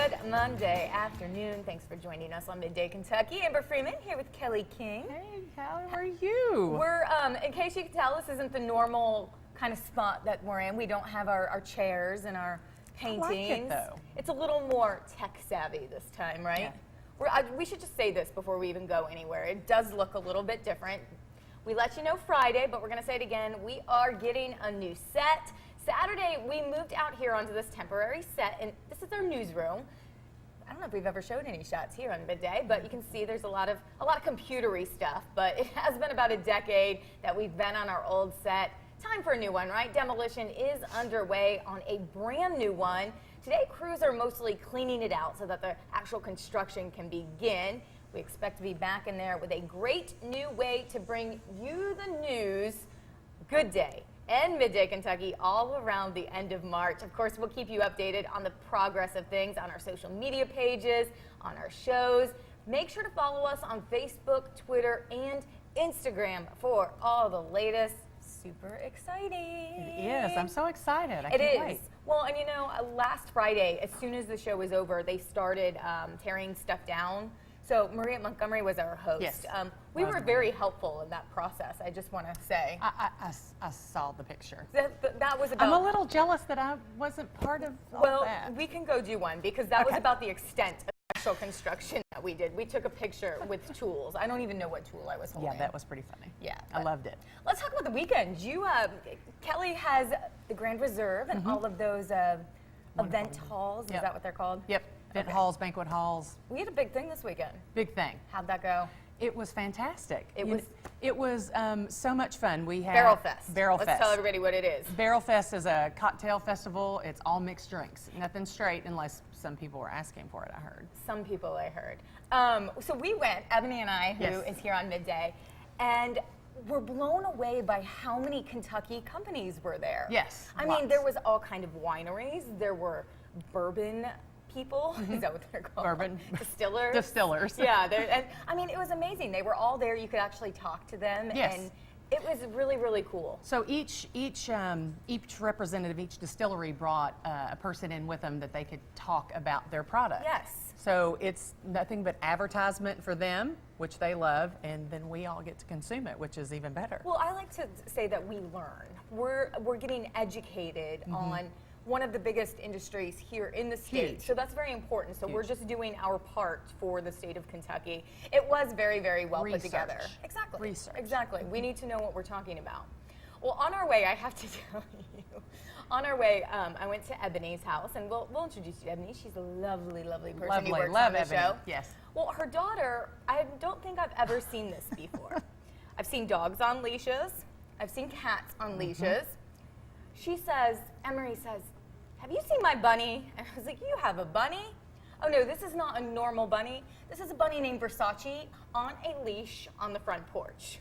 Good Monday afternoon. Thanks for joining us on Midday Kentucky. Amber Freeman here with Kelly King. Hey, Kelly, how are you? We're, in case you can tell, this isn't the normal kind of spot that we're in. We don't have our chairs and our paintings. I like it, though. It's a little more tech savvy this time, right? Yeah. We should just say this before we even go anywhere. It does look a little bit different. We let you know Friday, but we're going to say it again. We are getting a new set. Saturday, we moved out here onto this temporary set, and this is our newsroom. I don't know if we've ever showed any shots here on Midday, but you can see there's a lot of computery stuff. But it has been about a decade that we've been on our old set. Time for a new one, right? Demolition is underway on a brand new one. Today, crews are mostly cleaning it out so that the actual construction can begin. We expect to be back in there with a great new way to bring you the news. Good day and Midday Kentucky all around the end of March. Of course, we'll keep you updated on the progress of things on our social media pages, on our shows. Make sure to follow us on Facebook, Twitter, and Instagram for all the latest. Super exciting. It is. I'm so excited. I It can't is. wait. Well, and you know, last Friday, as soon as the show was over, they started tearing stuff down. So Maria Montgomery was our host. Yes. We were very helpful in that process, I just want to say. I saw the picture. That was about... I'm a little jealous that I wasn't part of all Well, that. we can go do one because that was Okay. about the extent of the actual construction that we did. We took a picture with tools. I don't even know what tool I was holding. Yeah, that was pretty funny. Yeah. I loved it. Let's talk about the weekend. Kelly has the Grand Reserve and all of those event halls. Is Yep. that what they're called? Yep. Event halls, banquet halls. We had a big thing this weekend. Big thing. How'd that go? It was fantastic. It was so much fun. We had Barrel Fest. Barrel Let's Fest. tell everybody what it is. Barrel Fest is a cocktail festival. It's all mixed drinks. Nothing straight unless some people were asking for it, I heard. Some people I heard. So we went, Ebony and I, who Yes. is here on Midday, and we're blown away by how many Kentucky companies were there. Yes, I mean, lots. there was all kind of wineries. There were bourbon people. Is that what they're called? Bourbon. Distillers. Distillers. Yeah. And I mean, it was amazing. They were all there. You could actually talk to them. Yes. And it was really, really cool. So each representative, each distillery brought a person in with them that they could talk about their product. Yes. So it's nothing but advertisement for them, which they love, and then we all get to consume it, which is even better. Well, I like to say that we learn. We're getting educated on one of the biggest industries here in the state. Huge. So that's very important. So we're Huge. just doing our part for the state of Kentucky. It was very, very well put together. Research. Exactly. Research. Exactly. We need to know what we're talking about. Well, on our way, I have to tell you, on our way, I went to Ebony's house, and we'll introduce you to Ebony. She's a lovely, lovely person. Lovely. Who works Love on the Ebony. show. Yes. Well, her daughter, I don't think I've ever seen this before. I've seen dogs on leashes. I've seen cats on leashes. She says, Emery says, "Have you seen my bunny?" And I was like, "You have a bunny?" "Oh no, this is not a normal bunny. This is a bunny named Versace on a leash on the front porch."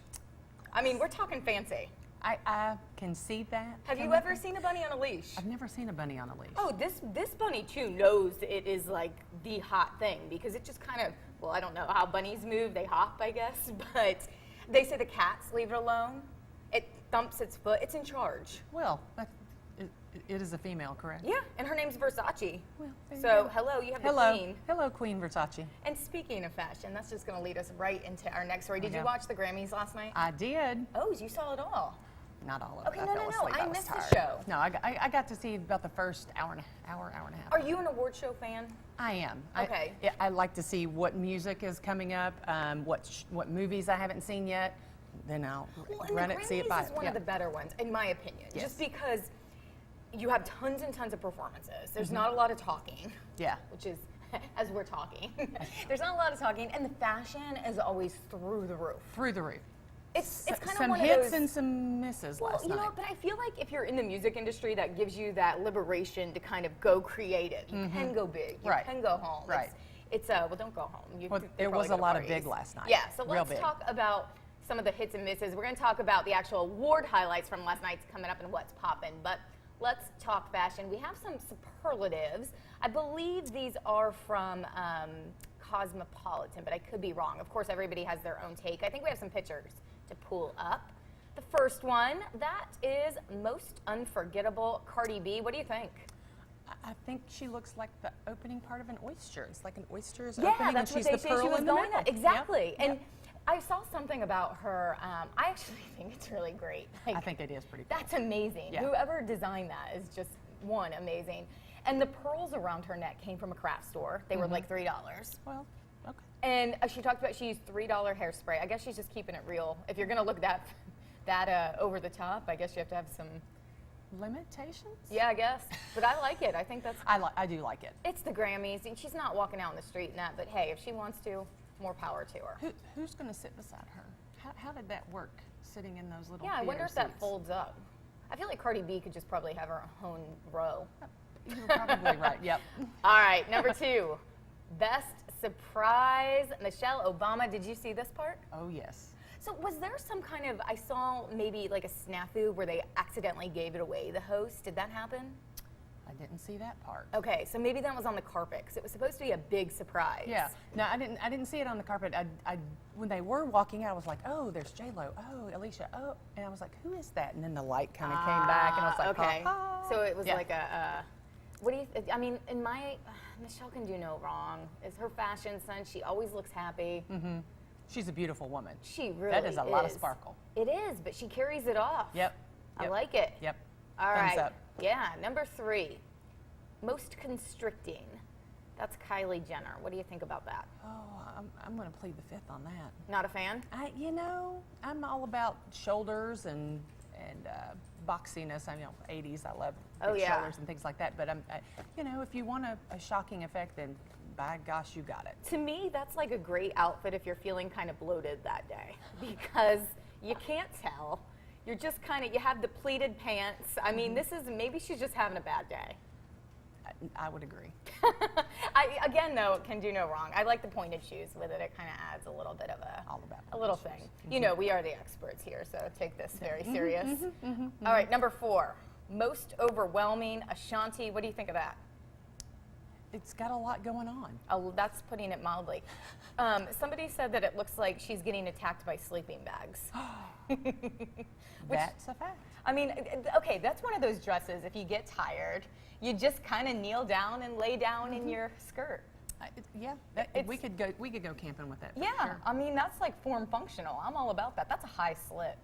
I mean, we're talking fancy. I can see that. Have you ever seen a bunny on a leash? I've never seen a bunny on a leash. Oh, this bunny too knows it is like the hot thing because it just kind of, well, I don't know how bunnies move. They hop, I guess, but they say the cats leave it alone. It thumps its foot. It's in charge. Well, it is a female, correct? Yeah, and her name's Versace. Well, there you So, go. hello, you have the Hello. queen. Hello, Queen Versace. And speaking of fashion, that's just going to lead us right into our next story. Did you Okay. watch the Grammys last night? I did. Oh, you saw it all. Not all of Okay, it. no, I fell no, no, asleep. I was missed the tired. show. No, I got to see about the first hour and a half. Are you an award show fan? I am. Okay. I like to see what music is coming up, what movies I haven't seen yet. Then I'll Well, and run the it, see it Grammys by is one yeah. of the better ones, in my opinion. Yes. Just because you have tons and tons of performances. There's not a lot of talking. Yeah. Which is, as we're talking, there's not a lot of talking, and the fashion is always through the roof. Through the roof. It's kind of Some one hits of those. and some misses Well, last you know, night. but I feel like if you're in the music industry, that gives you that liberation to kind of go creative. You can go big. You Right. can go home. Right. It's well, don't go home. Well, they there probably was go a to lot of parties. big last night. Yeah. So Real let's big. talk about some of the hits and misses. We're going to talk about the actual award highlights from last night's coming up and what's popping. But let's talk fashion. We have some superlatives. I believe these are from Cosmopolitan, but I could be wrong. Of course, everybody has their own take. I think we have some pictures to pull up. The first one, that is most unforgettable Cardi B. What do you think? I think she looks like the opening part of an oyster. It's like an oyster's Yeah, opening, that's and what she's they the say she pearl was in the going middle. at. Exactly. Yep, And yep. I saw something about her. I actually think it's really great. Like, I think it is pretty cool. that's amazing. Yeah. Whoever designed that is just one amazing. And the pearls around her neck came from a craft store. They were like $3. Well, okay. And she talked about she used $3 hairspray. I guess she's just keeping it real. If you're gonna look that over the top, I guess you have to have some. Limitations? Yeah, I guess. But I like it. I think that's. I do like it. It's the Grammys, and she's not walking out in the street and that. But hey, if she wants to, more power to her. Who's going to sit beside her? How did that work, sitting in those little Yeah, I wonder if theater that seats? folds up. I feel like Cardi B could just probably have her own row. You're probably right, yep. All right, number 2, best surprise, Michelle Obama. Did you see this part? Oh, yes. So was there some kind of, I saw maybe like a snafu where they accidentally gave it away, the host. Did that happen? I didn't see that part. Okay, so maybe that was on the carpet because it was supposed to be a big surprise. Yeah, no, I didn't see it on the carpet. When they were walking out, I was like, oh, there's J-Lo, oh, Alicia, oh, and I was like, who is that? And then the light kind of came back, and I was like, okay. ha, ha. So it was Yeah. like what do you, I mean, in my, Michelle can do no wrong. It's her fashion sense. She always looks happy. Mm-hmm. She's a beautiful woman. She really That is a lot of sparkle. It is, but she carries it off. Yep. I Yep. like it. Yep. All Thumbs right. up. Yeah, number 3, most constricting. That's Kylie Jenner. What do you think about that? Oh, I'm going to plead the fifth on that. Not a fan? I'm all about shoulders and boxiness. I know 80s. I love Oh, big yeah. shoulders and things like that. But if you want a shocking effect, then by gosh, you got it. To me, that's like a great outfit if you're feeling kind of bloated that day because you can't tell. You're just kind of, you have the pleated pants. I mean, maybe she's just having a bad day. I would agree. Again, though, it can do no wrong. I like the pointed shoes with it. It kind of adds a little bit of All about a little pointed thing. shoes. You know, we are the experts here, so take this very serious. All right, number 4, most overwhelming Ashanti. What do you think of that? It's got a lot going on. Oh, that's putting it mildly. Somebody said that it looks like she's getting attacked by sleeping bags. That's a fact. I mean, okay, that's one of those dresses. If you get tired, you just kind of kneel down and lay down in your skirt. We could go camping with that. for Yeah, sure. I mean, that's like form functional. I'm all about that. That's a high slit.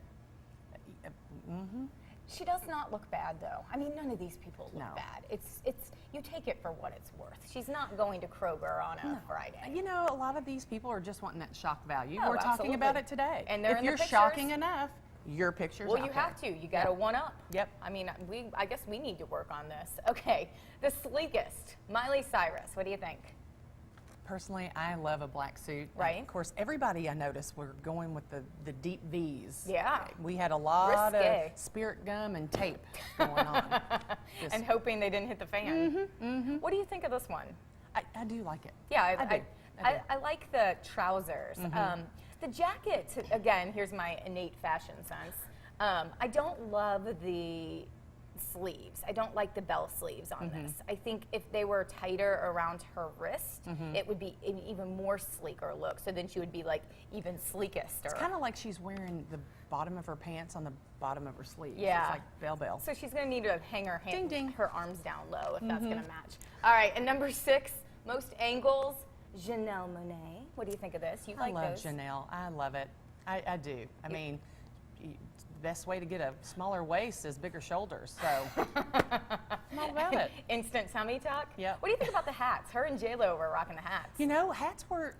Mm-hmm. She does not look bad, though. I mean, none of these people look No. bad. It's you take it for what it's worth. She's not going to Kroger on a Friday. A lot of these people are just wanting that shock value. Oh, We're talking about absolutely. it today. And they're if in the you're pictures. shocking enough, your pictures. Well, out you there. have to. You got to one up. Yep. I mean, I guess we need to work on this. Okay, the sleekest, Miley Cyrus. What do you think? Personally, I love a black suit. Right. Of course, everybody I noticed were going with the deep V's. Yeah. We had a lot Risque. of spirit gum and tape going on. Just- And hoping they didn't hit the fan. What do you think of this one? I do like it. Yeah, I do. I like the trousers. The jacket, again, here's my innate fashion sense. I don't love the sleeves. I don't like the bell sleeves on this. I think if they were tighter around her wrist, it would be an even more sleeker look. So then she would be like even sleekest. It's kind of like she's wearing the bottom of her pants on the bottom of her sleeves. Yeah. It's like bell. So she's going to need to hang her Ding, ding. her arms down low if that's going to match. All right, and number 6, most angles, Janelle Monáe. What do you think of this? You I like love those? Janelle. I love it. I do. I mean, the best way to get a smaller waist is bigger shoulders. So I'm all about it. Instant tummy tuck? Yep. What do you think about the hats? Her and J-Lo were rocking the hats. Hats were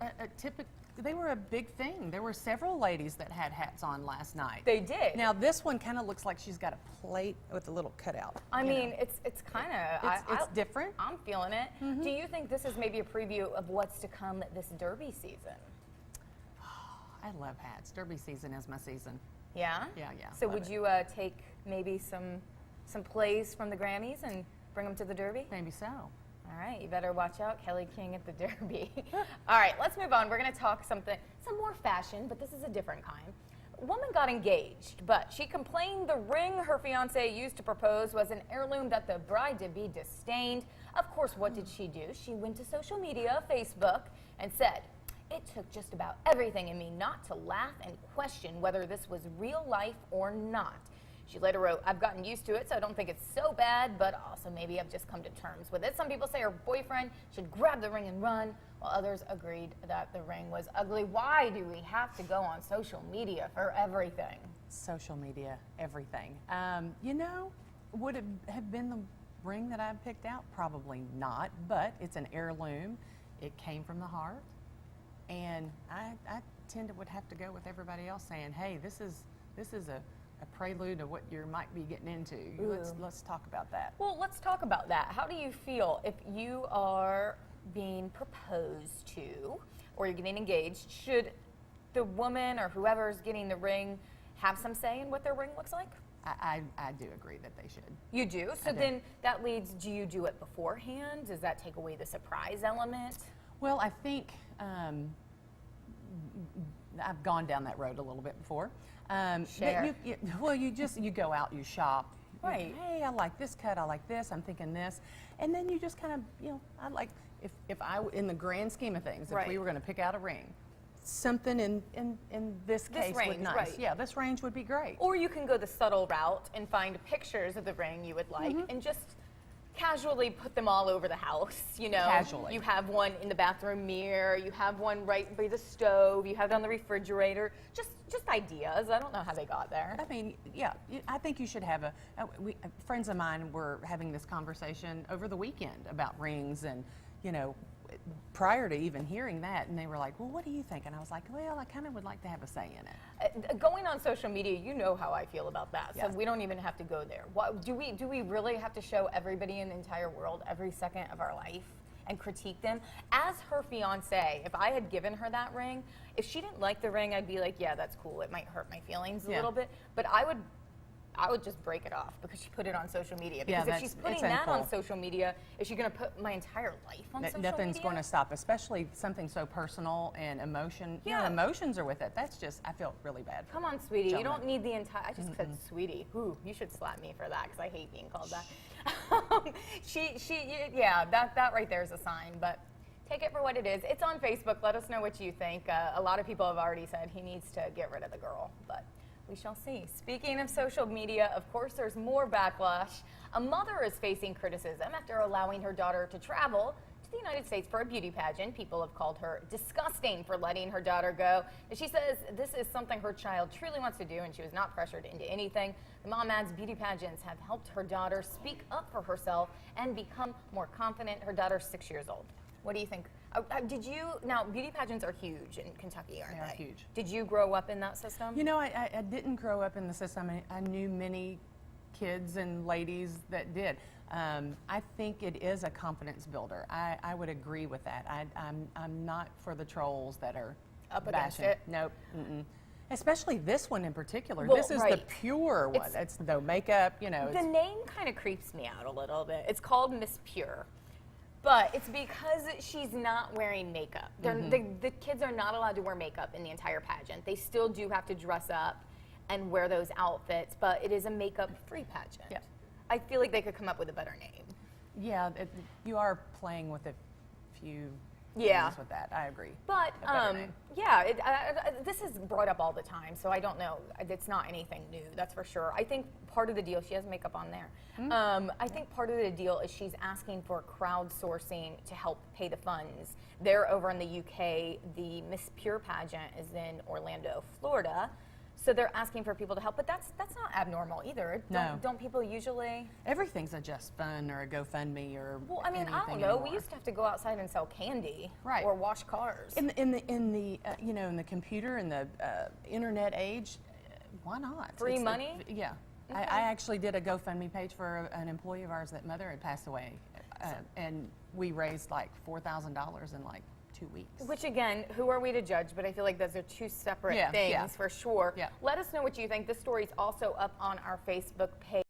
they were a big thing. There were several ladies that had hats on last night. They did. Now this one kind of looks like she's got a plate with a little cutout. I mean, it's kind of... It's different. I'm feeling it. Do you think this is maybe a preview of what's to come this Derby season? I love hats. Derby season is my season. Yeah? Yeah. So love would it. you take maybe some plays from the Grammys and bring them to the Derby? Maybe so. All right, you better watch out, Kelly King at the Derby. All right, let's move on. We're going to talk some more fashion, but this is a different kind. A woman got engaged, but she complained the ring her fiance used to propose was an heirloom that the bride-to-be disdained. Of course, what did she do? She went to social media, Facebook, and said, "It took just about everything in me not to laugh and question whether this was real life or not." She later wrote, I've gotten used to it, so I don't think it's so bad, but also maybe I've just come to terms with it. Some people say her boyfriend should grab the ring and run, while others agreed that the ring was ugly. Why do we have to go on social media for everything? Social media, everything. You know, would it have been the ring that I picked out? Probably not, but it's an heirloom. It came from the heart. And I would have to go with everybody else saying, hey, this is a prelude to what you might be getting into. Let's talk about that. Well, let's talk about that. How do you feel if you are being proposed to or you're getting engaged? Should the woman or whoever's getting the ring have some say in what their ring looks like? I do agree that they should. You do? So then that leads, do you do it beforehand? Does that take away the surprise element? Well, I think I've gone down that road a little bit before. Share. You go out, you shop. Right. Hey, I like this cut, I like this, I'm thinking this. And then you just kind of, I like, if I, in the grand scheme of things, if we were going to pick out a ring, something in this case range, would nice. right. Yeah, this range would be great. Or you can go the subtle route and find pictures of the ring you would like and just casually put them all over the house, Casually. You have one in the bathroom mirror, you have one right by the stove, you have it on the refrigerator, just ideas. I don't know how they got there. I mean, yeah, I think you should have friends of mine were having this conversation over the weekend about rings and, prior to even hearing that, and they were like, well, what do you think? And I was like, well, I kind of would like to have a say in it. Going on social media, you know how I feel about that, so Yes. we don't even have to go there. Do we really have to show everybody in the entire world every second of our life and critique them? As her fiance, if I had given her that ring, if she didn't like the ring, I'd be like, yeah, that's cool. It might hurt my feelings a little bit, but I would just break it off because she put it on social media. Because if she's putting that on social media, is she going to put my entire life on social media? Nothing's going to stop, especially something so personal and emotion. Yeah. Emotions are with it. That's just, I feel really bad for Come on, sweetie. You gentlemen. don't need the entire. I just said sweetie. Ooh, you should slap me for that because I hate being called that. That right there is a sign. But take it for what it is. It's on Facebook. Let us know what you think. A lot of people have already said he needs to get rid of the girl, but we shall see. Speaking of social media, of course, there's more backlash. A mother is facing criticism after allowing her daughter to travel to the United States for a beauty pageant. People have called her disgusting for letting her daughter go. And she says this is something her child truly wants to do, and she was not pressured into anything. The mom adds beauty pageants have helped her daughter speak up for herself and become more confident. Her daughter's 6 years old. What do you think? Now beauty pageants are huge in Kentucky, aren't they? They're huge. Did you grow up in that system? I didn't grow up in the system. I knew many kids and ladies that did. I think it is a confidence builder. I would agree with that. I'm not for the trolls that are Up against bashing. it? Nope. Especially this one in particular. Well, this is the pure one. It's no makeup, The name kind of creeps me out a little bit. It's called Miss Pure. But it's because she's not wearing makeup. The kids are not allowed to wear makeup in the entire pageant. They still do have to dress up and wear those outfits, but it is a makeup-free pageant. Yeah. I feel like they could come up with a better name. Yeah, you are playing with a few Yeah. things with that. I agree. But A better name. this is brought up all the time, so I don't know. It's not anything new, that's for sure. I think part of the deal, she has makeup on there. I think part of the deal is she's asking for crowdsourcing to help pay the funds. They're over in the UK. The Miss Pure pageant is in Orlando, Florida. So they're asking for people to help, but that's not abnormal either. Don't people usually? Everything's a Just Fund or a GoFundMe or Well, I mean, I don't anything know. anymore. We used to have to go outside and sell candy, Right. or wash cars. in the in the computer and the internet age, why not? Free money? Yeah. I actually did a GoFundMe page for an employee of ours that mother had passed away, and we raised like $4,000 in like 2 weeks. Which again, who are we to judge? But I feel like those are two separate things for sure. Yeah. Let us know what you think. This story's also up on our Facebook page.